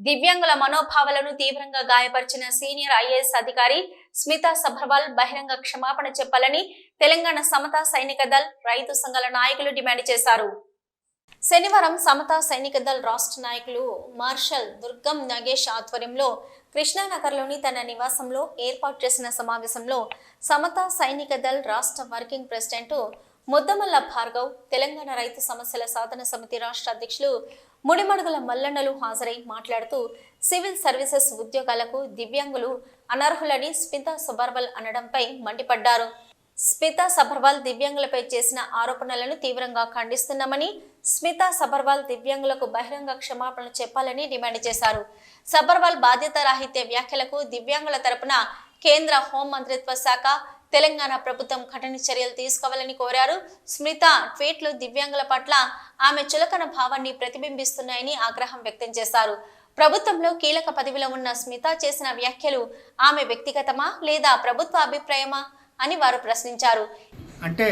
దివ్యాంగుల మనోభావాలను తీవ్రంగా గాయపరిచిన సీనియర్ ఐఏఎస్ అధికారి స్మితా సబర్వాల్ బహిరంగ క్షమాపణ చెప్పాలని తెలంగాణ సమతా సైనిక దళ్ రైతు సంఘాల నాయకులు డిమాండ్ చేశారు. శనివారం సమతా సైనిక దళ్ రాష్ట్ర నాయకులు మార్షల్ దుర్గం నగేష్ ఆధ్వర్యంలో కృష్ణానగర్లోని తన నివాసంలో ఏర్పాటు చేసిన సమావేశంలో సమతా సైనిక దళ్ రాష్ట్ర వర్కింగ్ ప్రెసిడెంట్ ముద్దమల్ల భార్గవ్, తెలంగాణ రైతు సమస్యల సాధన సమితి రాష్ట్ర అధ్యక్షులు ముడిమడుగుల మల్లన్నలు హాజరై మాట్లాడుతూ సివిల్ సర్వీసెస్ ఉద్యోగాలకు దివ్యాంగులు అనర్హులని స్మితా సబర్వాల్ అనడంపై మండిపడ్డారు. స్మితా సబర్వాల్ దివ్యాంగులపై చేసిన ఆరోపణలను తీవ్రంగా ఖండిస్తున్నామని, స్మితా సబర్వాల్ దివ్యాంగులకు బహిరంగ క్షమాపణలు చెప్పాలని డిమాండ్ చేశారు. సబర్వాల్ బాధ్యత రాహిత్య వ్యాఖ్యలకు దివ్యాంగుల తరపున కేంద్ర హోం మంత్రిత్వ శాఖ, తెలంగాణ ప్రభుత్వం కఠిన చర్యలు తీసుకోవాలని కోరారు. స్మిత ట్వీట్లు దివ్యాంగుల పట్ల ఆమె చులకన భావాన్ని ప్రతిబింబిస్తున్నాయని ఆగ్రహం వ్యక్తం చేశారు. ప్రభుత్వంలో కీలక పదవిలో ఉన్న స్మిత చేసిన వ్యాఖ్యలు ఆమె వ్యక్తిగతమా లేదా ప్రభుత్వ అభిప్రాయమా అని వారు ప్రశ్నించారు. అంటే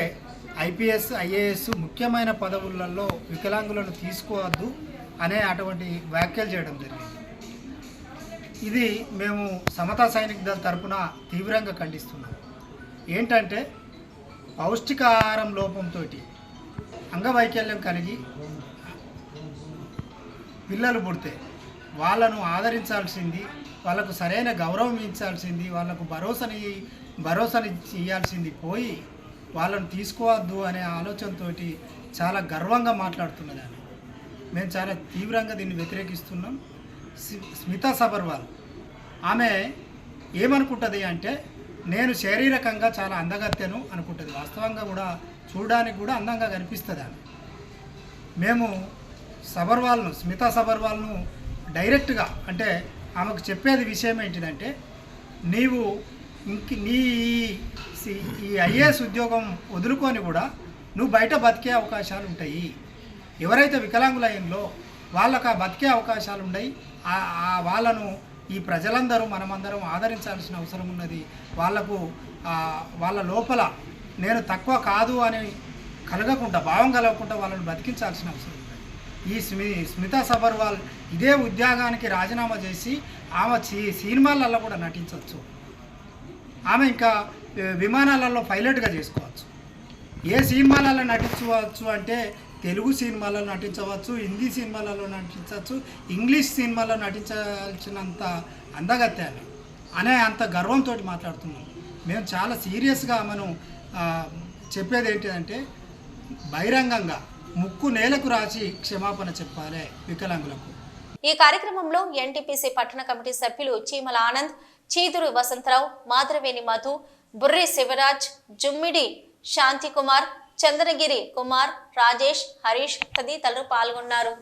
ఐపీఎస్, ఐఏఎస్ ముఖ్యమైన పదవులలో వికలాంగులను తీసుకోవద్దు అనే అటువంటి వ్యాఖ్యలు చేయడం జరిగింది. ఇది మేము సమతా సైనిక దళ తరపున తీవ్రంగా ఖండిస్తున్నాం. ఏంటంటే పౌష్టికాహారం లోపంతో అంగవైకల్యం కలిగి పిల్లలు పుడితే వాళ్ళను ఆదరించాల్సింది, వాళ్ళకు సరైన గౌరవం ఇచ్చాల్సింది, వాళ్ళకు భరోసాని ఇవ్వాల్సింది పోయి వాళ్ళను తీసుకోవద్దు అనే ఆలోచనతో చాలా గర్వంగా మాట్లాడుతున్నది ఆమె. మేము చాలా తీవ్రంగా దీన్ని వ్యతిరేకిస్తున్నాం. స్మితా సబర్వాల్ ఆమె ఏమనుకుంటుంది అంటే, నేను శారీరకంగా చాలా అందగత్తెను అనుకుంటుంది. వాస్తవంగా కూడా చూడడానికి కూడా అందంగా కనిపిస్తుంది ఆమె. మేము స్మితా సబర్వాల్ను డైరెక్ట్గా అంటే ఆమెకు చెప్పేది విషయం ఏంటిదంటే, నీవు నీ ఈ ఐఏఎస్ ఉద్యోగం వదులుకొని కూడా నువ్వు బయట బతికే అవకాశాలు ఉంటాయి. ఎవరైతే వికలాంగులైనలో వాళ్ళకు ఆ బతికే అవకాశాలు ఉన్నాయి. వాళ్ళను ఈ ప్రజలందరూ మనమందరం ఆదరించాల్సిన అవసరం ఉన్నది. వాళ్ళ లోపల నేను తక్కువ కాదు అని భావం కలగకుండా వాళ్ళని బతికించాల్సిన అవసరం ఉంది. ఈ స్మితా సబర్వాల్ ఇదే ఉద్యోగానికి రాజీనామా చేసి ఆమె సినిమాలలో కూడా నటించవచ్చు. ఆమె ఇంకా విమానాలలో పైలట్గా చేసుకోవచ్చు. ఏ సినిమాలలో నటించవచ్చు అంటే తెలుగు సినిమాలలో నటించవచ్చు, హిందీ సినిమాలలో నటించవచ్చు, ఇంగ్లీష్ సినిమాలో నటించాల్సినంత అందగత్యాలు అనే అంత గర్వంతో మాట్లాడుతున్నాం. మేము చాలా సీరియస్గా మనం చెప్పేది ఏంటిదంటే, బహిరంగంగా ముక్కు నేలకు రాసి క్షమాపణ చెప్పాలి వికలాంగులకు. ఈ కార్యక్రమంలో ఎన్టీపీసీ పట్టణ కమిటీ సభ్యులు చీమల ఆనంద్, చీదురు వసంతరావు, మాధరవేణి మధు, బుర్రి శివరాజ్, జుమ్మిడి శాంతికుమార్, చంద్రగిరి కుమార్, రాజేష్, హరీష్ తదితరులు పాల్గొన్నారు.